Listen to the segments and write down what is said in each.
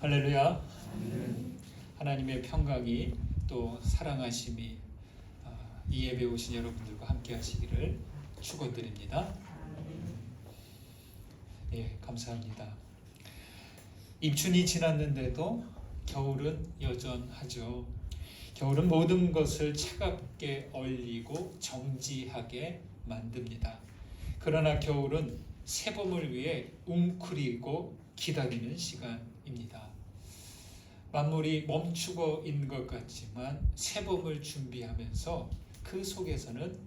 할렐루야. 하나님의 평강이 또 사랑하심이 이 예배 오신 여러분들과 함께 하시기를 축원드립니다. 예, 감사합니다. 입춘이 지났는데도 겨울은 여전하죠. 겨울은 모든 것을 차갑게 얼리고 정지하게 만듭니다. 그러나 겨울은 새봄을 위해 웅크리고 기다리는 시간입니다. 만물이 멈추고 있는 것 같지만 새봄을 준비하면서 그 속에서는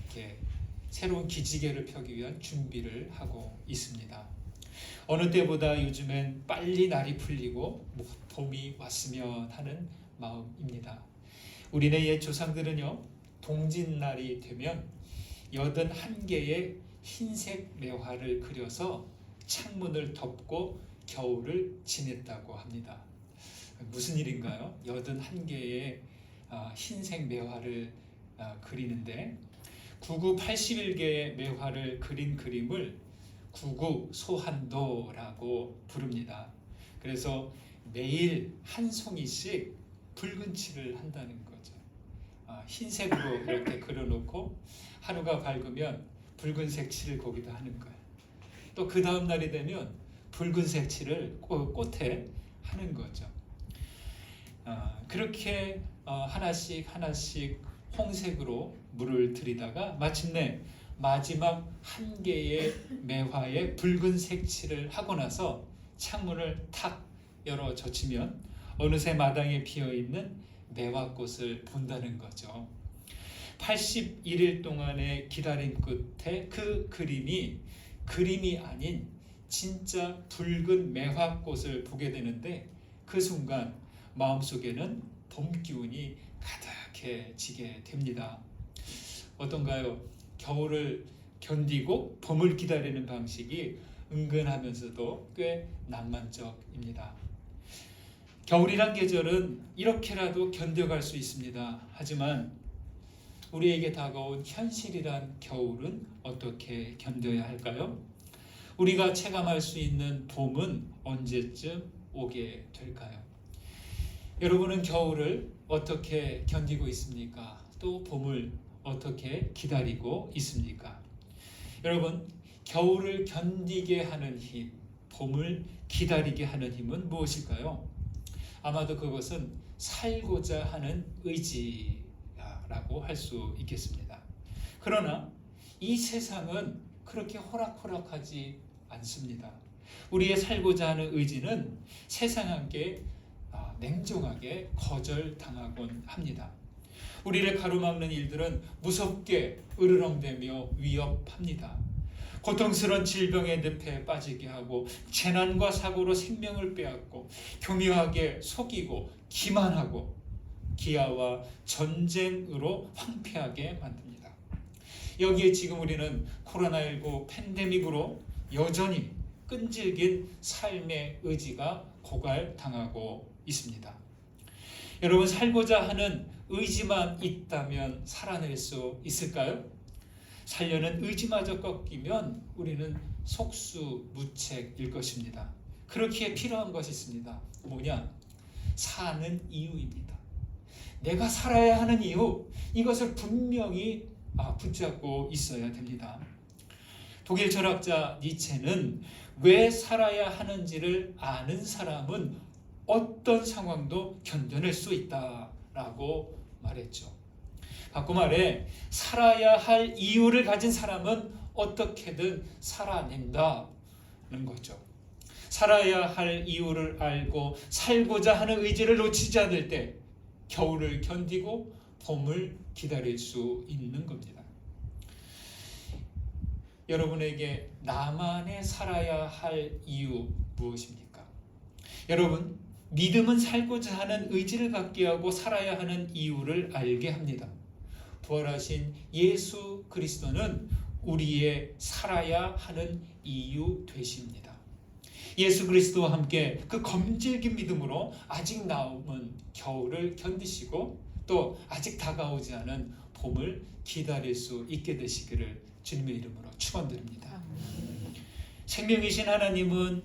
이렇게 새로운 기지개를 펴기 위한 준비를 하고 있습니다. 어느 때보다 요즘엔 빨리 날이 풀리고 봄이 왔으면 하는 마음입니다. 우리네 옛 조상들은요, 동짓날이 되면 81개의 흰색 매화를 그려서 창문을 덮고 겨울을 지냈다고 합니다. 무슨 일인가요? 81개의 흰색 매화를 그리는데 99, 81개의 매화를 그린 그림을 구구 소한도라고 부릅니다. 그래서 매일 한 송이씩 붉은 칠을 한다는 거죠. 흰색으로 이렇게 그려놓고 하루가 밝으면 붉은색 칠을 거기다 하는 거예요. 또 그 다음 날이 되면 붉은색 칠을 꽃에 하는 거죠. 그렇게 하나씩 홍색으로 물을 들이다가 마침내 마지막 한 개의 매화에 붉은색 칠을 하고 나서 창문을 탁 열어 젖히면 어느새 마당에 피어있는 매화꽃을 본다는 거죠. 81일 동안의 기다림 끝에 그 그림이 아닌 진짜 붉은 매화꽃을 보게 되는데 그 순간 마음속에는 봄 기운이 가득해지게 됩니다. 어떤가요? 겨울을 견디고 봄을 기다리는 방식이 은근하면서도 꽤 낭만적입니다. 겨울이란 계절은 이렇게라도 견뎌갈 수 있습니다. 하지만 우리에게 다가온 현실이란 겨울은 어떻게 견뎌야 할까요? 우리가 체감할 수 있는 봄은 언제쯤 오게 될까요? 여러분은 겨울을 어떻게 견디고 있습니까? 또 봄을 어떻게 기다리고 있습니까? 여러분, 겨울을 견디게 하는 힘, 봄을 기다리게 하는 힘은 무엇일까요? 아마도 그것은 살고자 하는 의지라고 할 수 있겠습니다. 그러나 이 세상은 그렇게 호락호락하지 않습니다. 우리의 살고자 하는 의지는 세상 함께 냉정하게 거절당하곤 합니다. 우리를 가로막는 일들은 무섭게 으르렁대며 위협합니다. 고통스러운 질병의 늪에 빠지게 하고 재난과 사고로 생명을 빼앗고 교묘하게 속이고 기만하고 기아와 전쟁으로 황폐하게 만듭니다. 여기에 지금 우리는 코로나19 팬데믹으로 여전히 끈질긴 삶의 의지가 고갈당하고 있습니다. 여러분, 살고자 하는 의지만 있다면 살아낼 수 있을까요? 살려는 의지마저 꺾이면 우리는 속수무책일 것입니다. 그렇기에 필요한 것이 있습니다. 뭐냐? 사는 이유입니다. 내가 살아야 하는 이유, 이것을 분명히 붙잡고 있어야 됩니다. 독일 철학자 니체는 왜 살아야 하는지를 아는 사람은 어떤 상황도 견뎌낼 수 있다라고 말했죠. 바꿔 말해, 살아야 할 이유를 가진 사람은 어떻게든 살아낸다는 거죠. 살아야 할 이유를 알고 살고자 하는 의지를 놓치지 않을 때 겨울을 견디고 봄을 기다릴 수 있는 겁니다. 여러분에게 나만의 살아야 할 이유 무엇입니까? 여러분, 믿음은 살고자 하는 의지를 갖게 하고 살아야 하는 이유를 알게 합니다. 부활하신 예수 그리스도는 우리의 살아야 하는 이유 되십니다. 예수 그리스도와 함께 그 검질긴 믿음으로 아직 남은 겨울을 견디시고 또 아직 다가오지 않은 봄을 기다릴 수 있게 되시기를 주님의 이름으로 축원드립니다. 생명이신 하나님은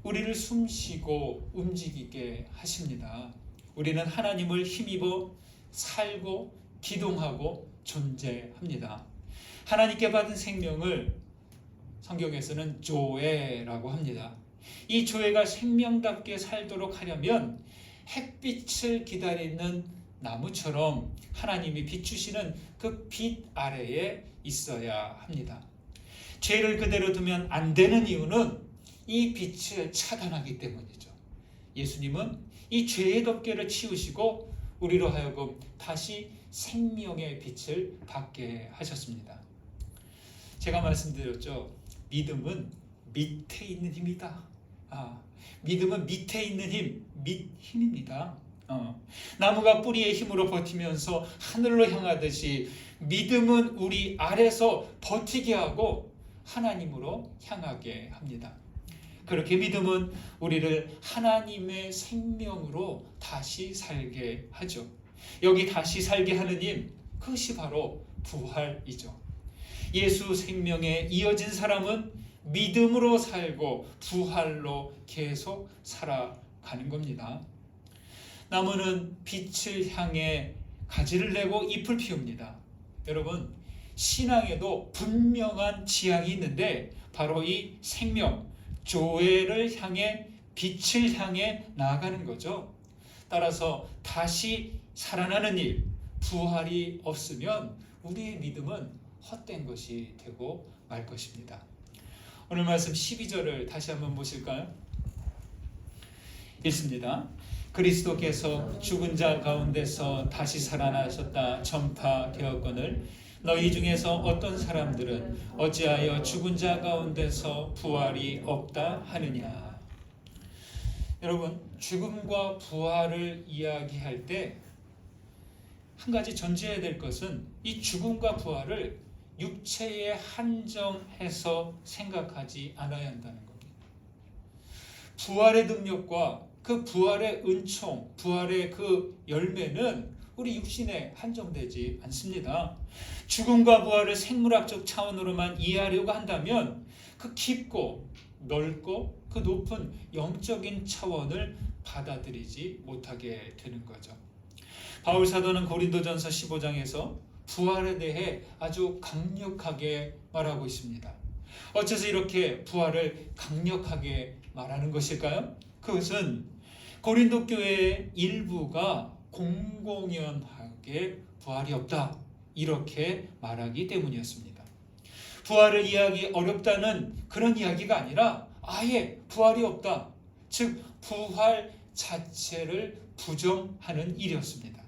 우리를 숨쉬고 움직이게 하십니다. 우리는 하나님을 힘입어 살고 기동하고 존재합니다. 하나님께 받은 생명을 성경에서는 조에라고 합니다. 이 조에가 생명답게 살도록 하려면 햇빛을 기다리는 나무처럼 하나님이 비추시는 그 빛 아래에 있어야 합니다. 죄를 그대로 두면 안 되는 이유는 이 빛을 차단하기 때문이죠. 예수님은 이 죄의 덮개를 치우시고 우리로 하여금 다시 생명의 빛을 받게 하셨습니다. 제가 말씀드렸죠. 믿음은 밑에 있는 힘이다. 믿음은 밑에 있는 힘, 밑힘입니다. 나무가 뿌리의 힘으로 버티면서 하늘로 향하듯이 믿음은 우리 아래서 버티게 하고 하나님으로 향하게 합니다. 그렇게 믿음은 우리를 하나님의 생명으로 다시 살게 하죠. 여기 다시 살게 하는 힘, 그것이 바로 부활이죠. 예수 생명에 이어진 사람은 믿음으로 살고 부활로 계속 살아가는 겁니다. 나무는 빛을 향해 가지를 내고 잎을 피웁니다. 여러분, 신앙에도 분명한 지향이 있는데 바로 이 생명, 조회를 향해 빛을 향해 나아가는 거죠. 따라서 다시 살아나는 일, 부활이 없으면 우리의 믿음은 헛된 것이 되고 말 것입니다. 오늘 말씀 12절을 다시 한번 보실까요? 읽습니다. 그리스도께서 죽은 자 가운데서 다시 살아나셨다 전파되었거늘 너희 중에서 어떤 사람들은 어찌하여 죽은 자 가운데서 부활이 없다 하느냐. 여러분, 죽음과 부활을 이야기할 때 한 가지 전제해야 될 것은 이 죽음과 부활을 육체에 한정해서 생각하지 않아야 한다는 겁니다. 부활의 능력과 그 부활의 은총, 부활의 그 열매는 우리 육신에 한정되지 않습니다. 죽음과 부활을 생물학적 차원으로만 이해하려고 한다면 그 깊고 넓고 그 높은 영적인 차원을 받아들이지 못하게 되는 거죠. 바울 사도는 고린도전서 15장에서 부활에 대해 아주 강력하게 말하고 있습니다. 어째서 이렇게 부활을 강력하게 말하는 것일까요? 그것은 고린도 교회의 일부가 공공연하게 부활이 없다 이렇게 말하기 때문이었습니다. 부활을 이해하기 어렵다는 그런 이야기가 아니라 아예 부활이 없다, 즉 부활 자체를 부정하는 일이었습니다.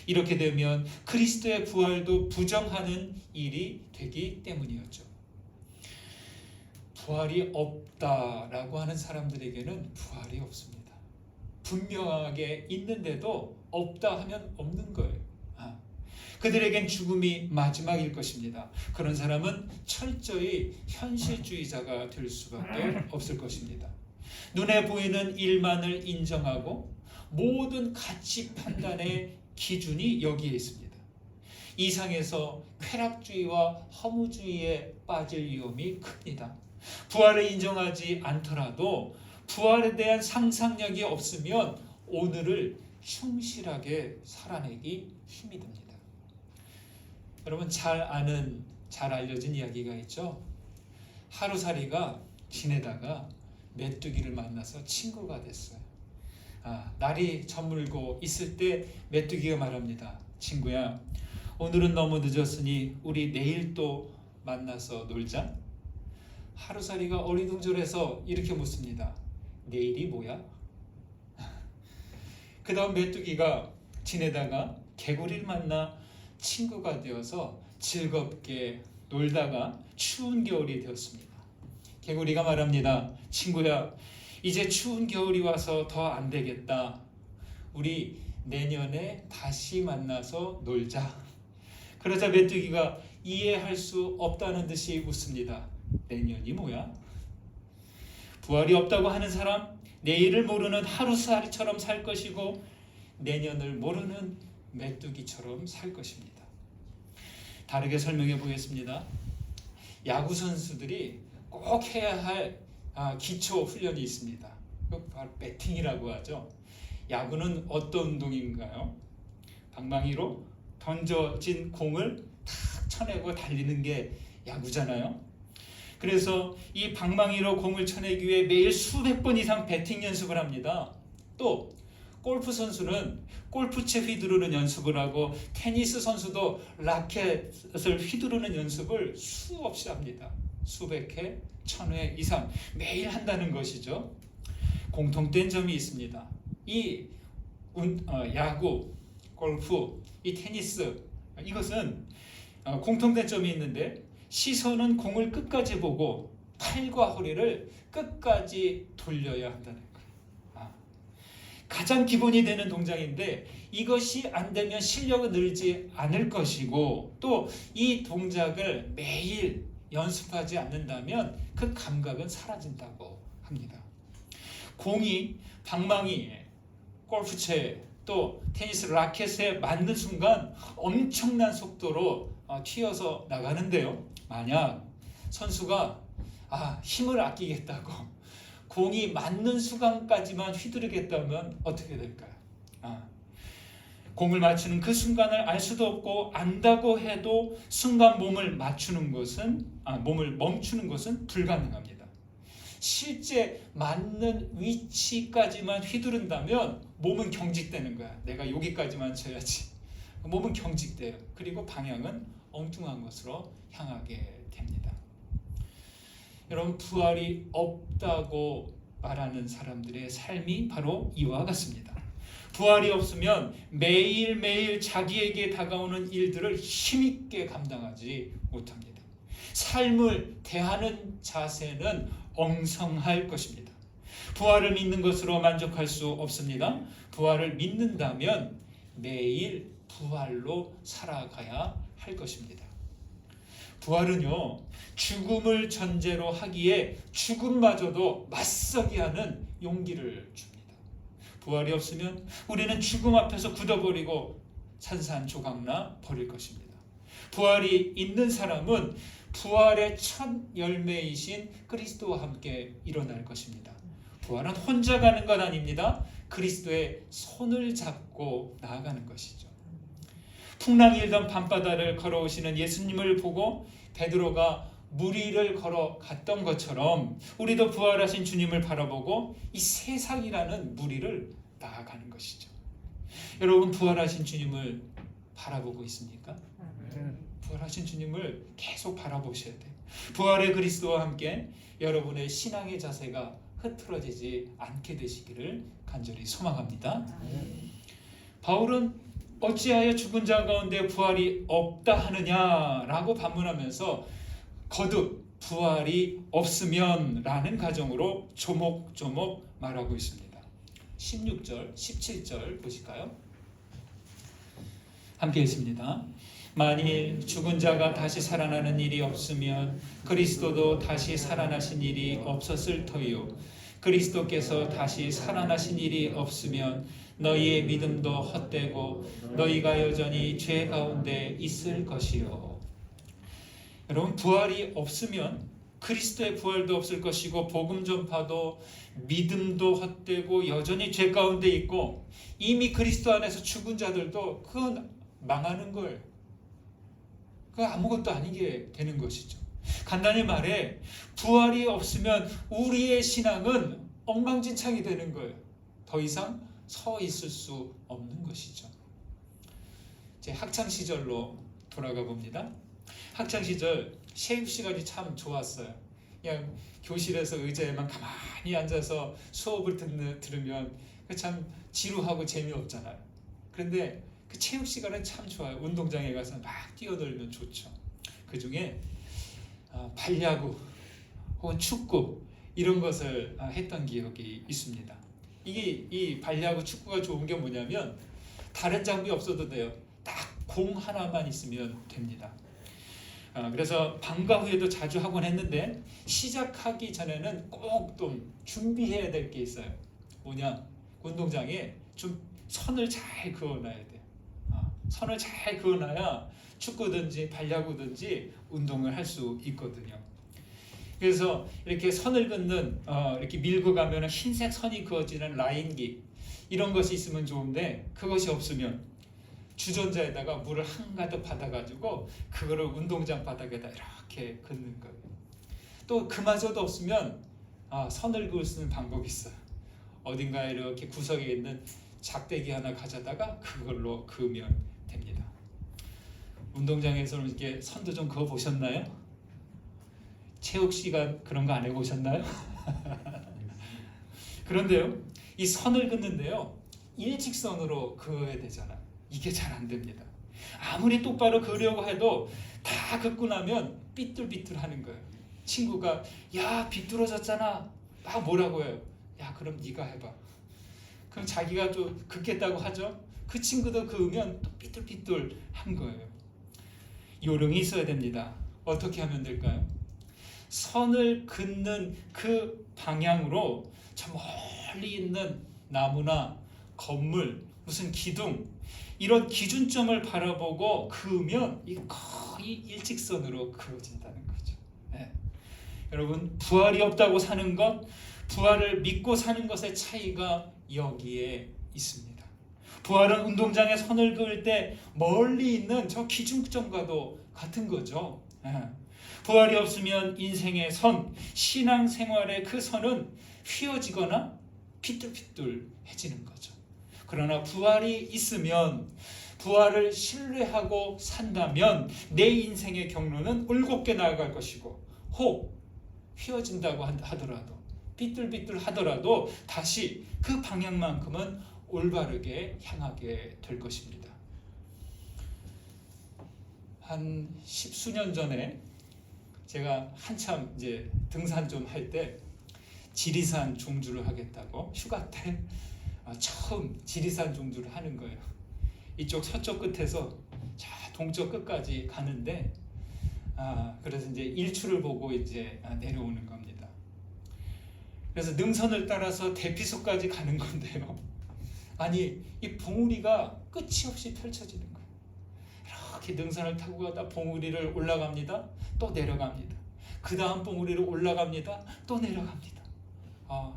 이렇게 되면 그리스도의 부활도 부정하는 일이 되기 때문이었죠. 부활이 없다라고 하는 사람들에게는 부활이 없습니다. 분명하게 있는데도 없다 하면 없는 거예요. 그들에겐 죽음이 마지막일 것입니다. 그런 사람은 철저히 현실주의자가 될 수밖에 없을 것입니다. 눈에 보이는 일만을 인정하고 모든 가치 판단의 기준이 여기에 있습니다. 이상에서 쾌락주의와 허무주의에 빠질 위험이 큽니다. 부활을 인정하지 않더라도 부활에 대한 상상력이 없으면 오늘을 충실하게 살아내기 힘이 듭니다. 여러분, 잘 알려진 이야기가 있죠. 하루살이가 지내다가 메뚜기를 만나서 친구가 됐어요. 날이 저물고 있을 때 메뚜기가 말합니다. 친구야, 오늘은 너무 늦었으니 우리 내일 또 만나서 놀자. 하루살이가 어리둥절해서 이렇게 묻습니다. 내일이 뭐야? 그 다음 메뚜기가 지내다가 개구리를 만나 친구가 되어서 즐겁게 놀다가 추운 겨울이 되었습니다. 개구리가 말합니다. 친구야, 이제 추운 겨울이 와서 더 안 되겠다. 우리 내년에 다시 만나서 놀자. 그러자 메뚜기가 이해할 수 없다는 듯이 웃습니다. 내년이 뭐야? 부활이 없다고 하는 사람, 내일을 모르는 하루살이처럼 살 것이고 내년을 모르는 메뚜기처럼 살 것입니다. 다르게 설명해 보겠습니다. 야구 선수들이 꼭 해야 할 기초 훈련이 있습니다. 그 바로 배팅이라고 하죠. 야구는 어떤 운동인가요? 방망이로 던져진 공을 탁 쳐내고 달리는 게 야구잖아요. 그래서 이 방망이로 공을 쳐내기 위해 매일 수백 번 이상 배팅 연습을 합니다. 또 골프 선수는 골프채 휘두르는 연습을 하고 테니스 선수도 라켓을 휘두르는 연습을 수없이 합니다. 수백 회, 1000회 이상 매일 한다는 것이죠. 공통된 점이 있습니다. 이 야구, 골프, 이 테니스 이것은 공통된 점이 있는데 시선은 공을 끝까지 보고 팔과 허리를 끝까지 돌려야 한다는 거예요. 가장 기본이 되는 동작인데 이것이 안 되면 실력은 늘지 않을 것이고 또 이 동작을 매일 연습하지 않는다면 그 감각은 사라진다고 합니다. 공이 방망이, 골프채 또 테니스 라켓에 맞는 순간 엄청난 속도로 튀어서 나가는데요. 만약 선수가 힘을 아끼겠다고 공이 맞는 순간까지만 휘두르겠다면 어떻게 될까요? 공을 맞추는 그 순간을 알 수도 없고 안다고 해도 순간 몸을 멈추는 것은 불가능합니다. 실제 맞는 위치까지만 휘두른다면 몸은 경직되는 거야. 내가 여기까지만 쳐야지. 몸은 경직돼요. 그리고 방향은 엉뚱한 것으로 향하게 됩니다. 여러분, 부활이 없다고 말하는 사람들의 삶이 바로 이와 같습니다. 부활이 없으면 매일매일 자기에게 다가오는 일들을 힘있게 감당하지 못합니다. 삶을 대하는 자세는 엉성할 것입니다. 부활을 믿는 것으로 만족할 수 없습니다. 부활을 믿는다면 매일 부활로 살아가야 할 것입니다. 부활은요, 죽음을 전제로 하기에 죽음마저도 맞서게 하는 용기를 줍니다. 부활이 없으면 우리는 죽음 앞에서 굳어버리고 산산조각나 버릴 것입니다. 부활이 있는 사람은 부활의 첫 열매이신 그리스도와 함께 일어날 것입니다. 부활은 혼자 가는 것 아닙니다. 그리스도의 손을 잡고 나아가는 것이죠. 풍랑이 일던 밤바다를 걸어오시는 예수님을 보고 베드로가 물 위를 걸어갔던 것처럼 우리도 부활하신 주님을 바라보고 이 세상이라는 물 위를 나아가는 것이죠. 여러분, 부활하신 주님을 바라보고 있습니까? 부활하신 주님을 계속 바라보셔야 돼요. 부활의 그리스도와 함께 여러분의 신앙의 자세가 흐트러지지 않게 되시기를 간절히 소망합니다. 바울은 어찌하여 죽은 자 가운데 부활이 없다 하느냐라고 반문하면서 거듭 부활이 없으면 라는 가정으로 조목조목 말하고 있습니다. 16절, 17절 보실까요? 함께 읽습니다. 만일 죽은 자가 다시 살아나는 일이 없으면 그리스도도 다시 살아나신 일이 없었을 터이요. 그리스도께서 다시 살아나신 일이 없으면 너희의 믿음도 헛되고 너희가 여전히 죄 가운데 있을 것이요. 여러분, 부활이 없으면 그리스도의 부활도 없을 것이고 복음 전파도 믿음도 헛되고 여전히 죄 가운데 있고 이미 그리스도 안에서 죽은 자들도 그건 망하는 거예요. 그 아무것도 아니게 되는 것이죠. 간단히 말해 부활이 없으면 우리의 신앙은 엉망진창이 되는 거예요. 더 이상 서 있을 수 없는 것이죠. 제 학창 시절로 돌아가 봅니다. 학창 시절 체육 시간이 참 좋았어요. 그냥 교실에서 의자에만 가만히 앉아서 수업을 들으면 참 지루하고 재미없잖아요. 그런데 그 체육 시간은 참 좋아요. 운동장에 가서 막 뛰어놀면 좋죠. 그 중에 발야구 혹은 축구 이런 것을 했던 기억이 있습니다. 이 발야구 축구가 좋은 게 뭐냐면 다른 장비 없어도 돼요. 딱 공 하나만 있으면 됩니다. 그래서 방과 후에도 자주 하곤 했는데 시작하기 전에는 꼭 좀 준비해야 될 게 있어요. 뭐냐? 운동장에 좀 선을 잘 그어놔야 돼요. 선을 잘 그어놔야 축구든지 발야구든지 운동을 할 수 있거든요. 그래서 이렇게 선을 긋는 이렇게 밀고 가면 흰색 선이 그어지는 라인기 이런 것이 있으면 좋은데 그것이 없으면 주전자에다가 물을 한가득 받아가지고 그거를 운동장 바닥에다 이렇게 긋는 거예요. 또 그마저도 없으면 선을 그을 수 있는 방법이 있어요. 어딘가에 이렇게 구석에 있는 작대기 하나 가져다가 그걸로 그으면 됩니다. 운동장에서는 이렇게 선도 좀 그어 보셨나요? 체육 시간 그런 거 안 해보셨나요? 그런데요, 이 선을 긋는데요, 일직선으로 그어야 되잖아요. 이게 잘 안 됩니다. 아무리 똑바로 그으려고 해도 다 긋고 나면 삐뚤삐뚤 하는 거예요. 친구가 야 비뚤어졌잖아 막 뭐라고 해요. 야 그럼 네가 해봐. 그럼 자기가 또 긋겠다고 하죠. 그 친구도 그으면 또 삐뚤삐뚤 한 거예요. 요령이 있어야 됩니다. 어떻게 하면 될까요? 선을 긋는 그 방향으로 저 멀리 있는 나무나 건물, 무슨 기둥 이런 기준점을 바라보고 그으면 이 거의 일직선으로 그어진다는 거죠. 네. 여러분 부활이 없다고 사는 것, 부활을 믿고 사는 것의 차이가 여기에 있습니다. 부활은 운동장에 선을 그을 때 멀리 있는 저 기준점과도 같은 거죠. 네. 부활이 없으면 인생의 선, 신앙생활의 그 선은 휘어지거나 삐뚤삐뚤해지는 거죠. 그러나 부활이 있으면 부활을 신뢰하고 산다면 내 인생의 경로는 올곧게 나아갈 것이고 혹 휘어진다고 하더라도 삐뚤삐뚤 하더라도 다시 그 방향만큼은 올바르게 향하게 될 것입니다. 한 십수년 전에 제가 한참 이제 등산 좀 할 때 지리산 종주를 하겠다고 휴가 때 처음 지리산 종주를 하는 거예요. 이쪽 서쪽 끝에서 자 동쪽 끝까지 가는데 그래서 이제 일출을 보고 이제 내려오는 겁니다. 그래서 능선을 따라서 대피소까지 가는 건데요. 아니 이 봉우리가 끝이 없이 펼쳐지는 거예요. 이렇게 능선을 타고 가다 봉우리를 올라갑니다. 또 내려갑니다. 그 다음 봉우리를 올라갑니다. 또 내려갑니다.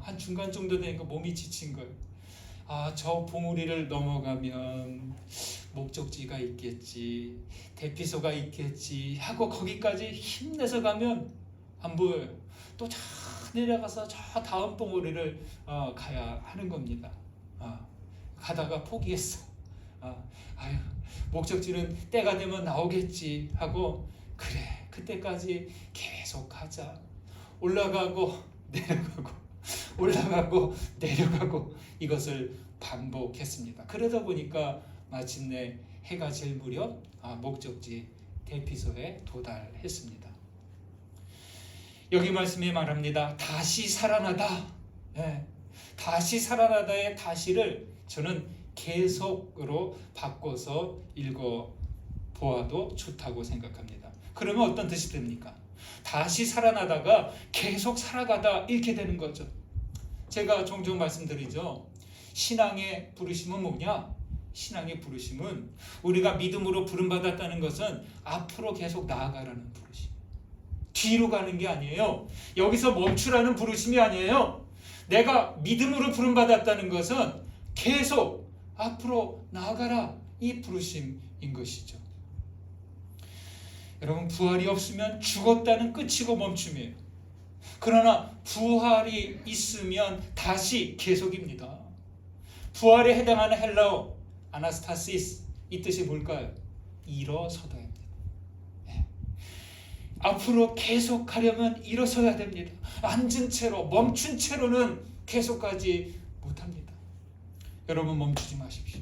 한 중간 정도 되니까 몸이 지친 거예요. 저 봉우리를 넘어가면 목적지가 있겠지, 대피소가 있겠지 하고 거기까지 힘내서 가면 안 보여요. 또 저 내려가서 저 다음 봉우리를 가야 하는 겁니다. 가다가 포기했어. 목적지는 때가 되면 나오겠지 하고 그래 그때까지 계속 가자. 올라가고 내려가고 올라가고 내려가고 이것을 반복했습니다. 그러다 보니까 마침내 해가 질 무렵 목적지 대피소에 도달했습니다. 여기 말씀이 말합니다. 다시 살아나다. 네. 다시 살아나다의 다시를 저는 계속으로 바꿔서 읽어 보아도 좋다고 생각합니다. 그러면 어떤 뜻이 됩니까? 다시 살아나다가 계속 살아가다 이렇게 되는 거죠. 제가 종종 말씀드리죠. 신앙의 부르심은 뭐냐? 신앙의 부르심은 우리가 믿음으로 부름받았다는 것은 앞으로 계속 나아가라는 부르심. 뒤로 가는 게 아니에요. 여기서 멈추라는 부르심이 아니에요. 내가 믿음으로 부름받았다는 것은 계속 앞으로 나아가라 이 부르심인 것이죠. 여러분 부활이 없으면 죽었다는 끝이고 멈춤이에요. 그러나 부활이 있으면 다시 계속입니다. 부활에 해당하는 헬라어 아나스타시스 이 뜻이 뭘까요? 일어서다입니다. 네. 앞으로 계속 가려면 일어서야 됩니다. 앉은 채로 멈춘 채로는 계속가지 못합니다. 여러분 멈추지 마십시오.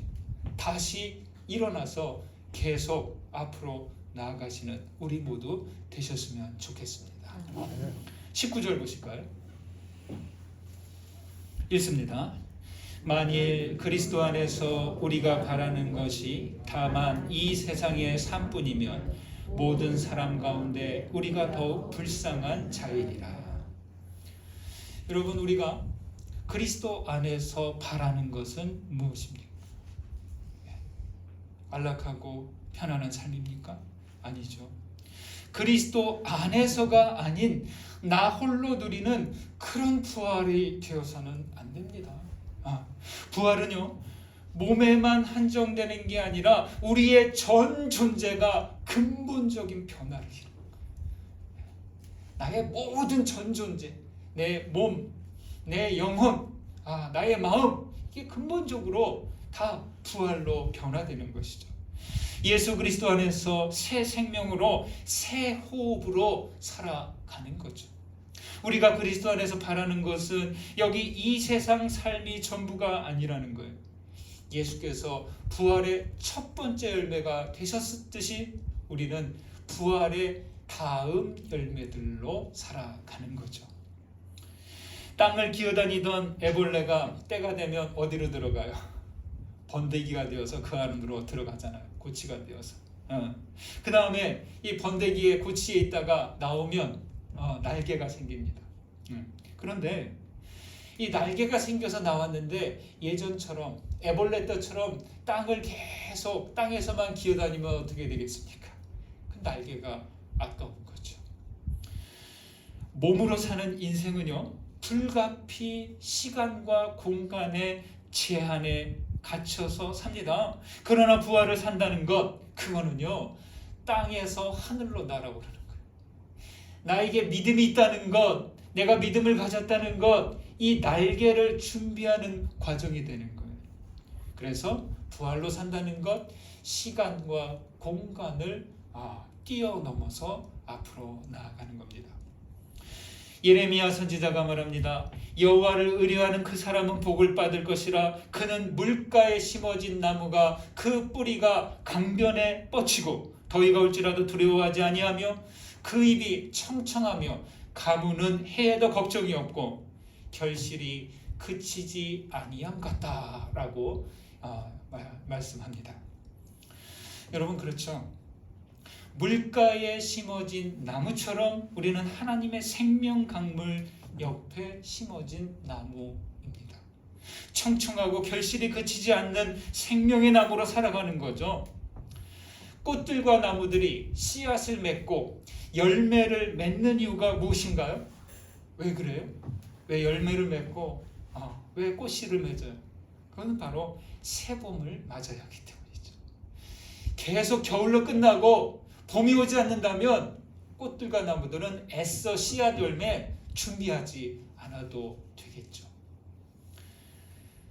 다시 일어나서 계속 앞으로 나아가시는 우리 모두 되셨으면 좋겠습니다. 19절 보실까요? 읽습니다. 만일 그리스도 안에서 우리가 바라는 것이 다만 이 세상의 삶뿐이면 모든 사람 가운데 우리가 더욱 불쌍한 자이리라. 여러분 우리가 그리스도 안에서 바라는 것은 무엇입니까? 안락하고 편안한 삶입니까? 아니죠. 그리스도 안에서가 아닌 나 홀로 누리는 그런 부활이 되어서는 안 됩니다. 부활은요, 몸에만 한정되는 게 아니라 우리의 전 존재가 근본적인 변화를 이루는 거예요. 나의 모든 전 존재, 내 몸, 내 영혼, 나의 마음, 이게 근본적으로 다 부활로 변화되는 것이죠. 예수 그리스도 안에서 새 생명으로, 새 호흡으로 살아가는 거죠. 우리가 그리스도 안에서 바라는 것은 여기 이 세상 삶이 전부가 아니라는 거예요. 예수께서 부활의 첫 번째 열매가 되셨듯이 우리는 부활의 다음 열매들로 살아가는 거죠. 땅을 기어다니던 애벌레가 때가 되면 어디로 들어가요? 번데기가 되어서 그 안으로 들어가잖아요. 고치가 되어서. 그 다음에 이 번데기의 고치에 있다가 나오면 날개가 생깁니다. 그런데 이 날개가 생겨서 나왔는데 예전처럼 애벌레 떼처럼 땅을 계속 땅에서만 기어다니면 어떻게 되겠습니까? 그 날개가 아까운 거죠. 몸으로 사는 인생은요, 불가피 시간과 공간의 제한에 갇혀서 삽니다. 그러나 부활을 산다는 것, 그거는요, 땅에서 하늘로 날아오르는 거예요. 나에게 믿음이 있다는 것, 내가 믿음을 가졌다는 것, 이 날개를 준비하는 과정이 되는 거예요. 그래서 부활로 산다는 것, 시간과 공간을 뛰어넘어서 앞으로 나아가는 겁니다. 예레미야 선지자가 말합니다. 여호와를 의뢰하는 그 사람은 복을 받을 것이라. 그는 물가에 심어진 나무가 그 뿌리가 강변에 뻗치고 더위가 올지라도 두려워하지 아니하며 그 입이 청청하며 가무는 해에도 걱정이 없고 결실이 그치지 아니함 같다라고 말씀합니다. 여러분, 그렇죠? 물가에 심어진 나무처럼 우리는 하나님의 생명 강물 옆에 심어진 나무입니다. 청청하고 결실이 그치지 않는 생명의 나무로 살아가는 거죠. 꽃들과 나무들이 씨앗을 맺고 열매를 맺는 이유가 무엇인가요? 왜 그래요? 왜 열매를 맺고 왜 꽃씨를 맺어요? 그건 바로 새봄을 맞아야 하기 때문이죠. 계속 겨울로 끝나고 봄이 오지 않는다면 꽃들과 나무들은 애써 씨앗 열매 준비하지 않아도 되겠죠.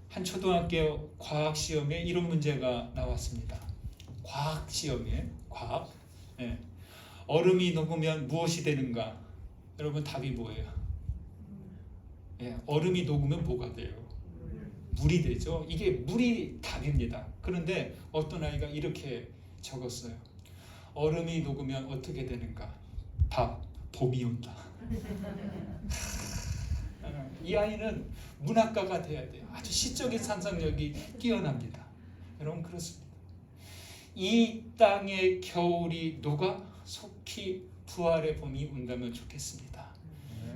한 초등학교 과학 시험에 이런 문제가 나왔습니다. 과학 시험에 얼음이 녹으면 무엇이 되는가? 여러분, 답이 뭐예요? 얼음이 녹으면 뭐가 돼요? 물이 되죠. 이게 물이 답입니다. 그런데 어떤 아이가 이렇게 적었어요. 얼음이 녹으면 어떻게 되는가? 답, 봄이 온다. 이 아이는 문학가가 돼야 돼요. 아주 시적인 상상력이 뛰어납니다. 여러분, 그렇습니다. 이 땅의 겨울이 녹아 속히 부활의 봄이 온다면 좋겠습니다.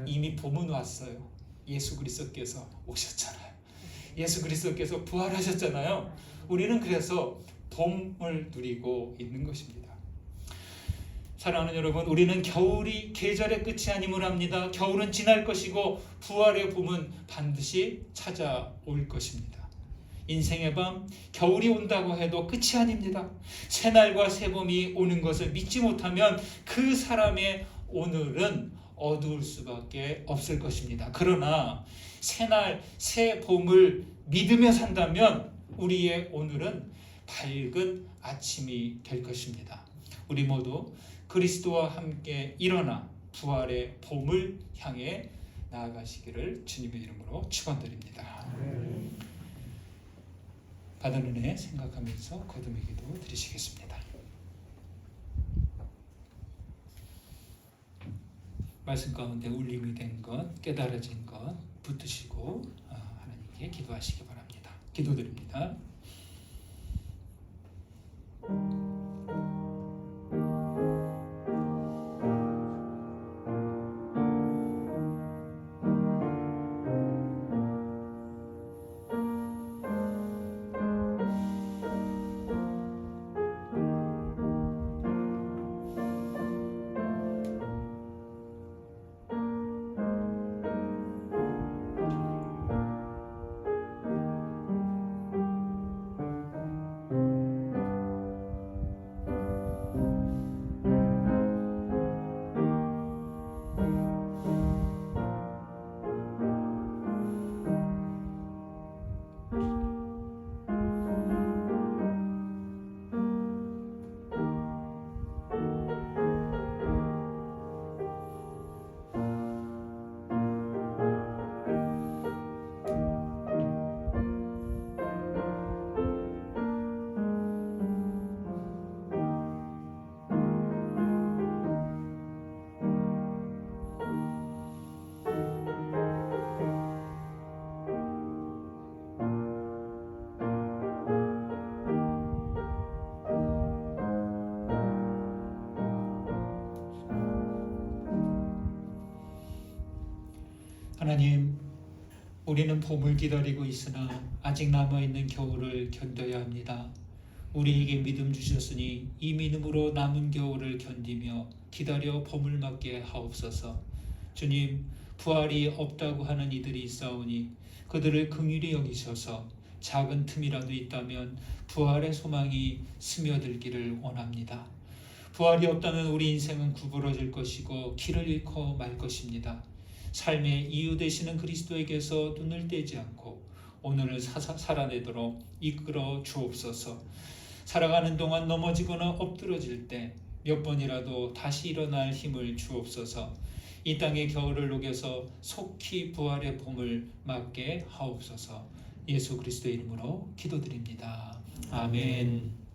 이미 봄은 왔어요. 예수 그리스도께서 오셨잖아요. 예수 그리스도께서 부활하셨잖아요. 우리는 그래서 봄을 누리고 있는 것입니다. 사랑하는 여러분, 우리는 겨울이 계절의 끝이 아님을 압니다. 겨울은 지날 것이고 부활의 봄은 반드시 찾아올 것입니다. 인생의 밤, 겨울이 온다고 해도 끝이 아닙니다. 새날과 새봄이 오는 것을 믿지 못하면 그 사람의 오늘은 어두울 수밖에 없을 것입니다. 그러나 새날, 새봄을 믿으며 산다면 우리의 오늘은 밝은 아침이 될 것입니다. 우리 모두 그리스도와 함께 일어나 부활의 봄을 향해 나아가시기를 주님의 이름으로 축원드립니다. 받은 은혜 생각하면서 거듭의 기도 드리시겠습니다. 말씀 가운데 울림이 된 것, 깨달아진 것 붙드시고 하나님께 기도하시기 바랍니다. 기도드립니다. 하나님, 우리는 봄을 기다리고 있으나 아직 남아있는 겨울을 견뎌야 합니다. 우리에게 믿음 주셨으니 이 믿음으로 남은 겨울을 견디며 기다려 봄을 맞게 하옵소서. 주님, 부활이 없다고 하는 이들이 있사오니 그들을 긍휼히 여기셔서 작은 틈이라도 있다면 부활의 소망이 스며들기를 원합니다. 부활이 없다면 우리 인생은 구부러질 것이고 길을 잃고 말 것입니다. 삶의 이유 되시는 그리스도에게서 눈을 떼지 않고 오늘을 살아내도록 이끌어 주옵소서. 살아가는 동안 넘어지거나 엎드러질 때 몇 번이라도 다시 일어날 힘을 주옵소서. 이 땅의 겨울을 녹여서 속히 부활의 봄을 맞게 하옵소서. 예수 그리스도의 이름으로 기도드립니다. 아멘.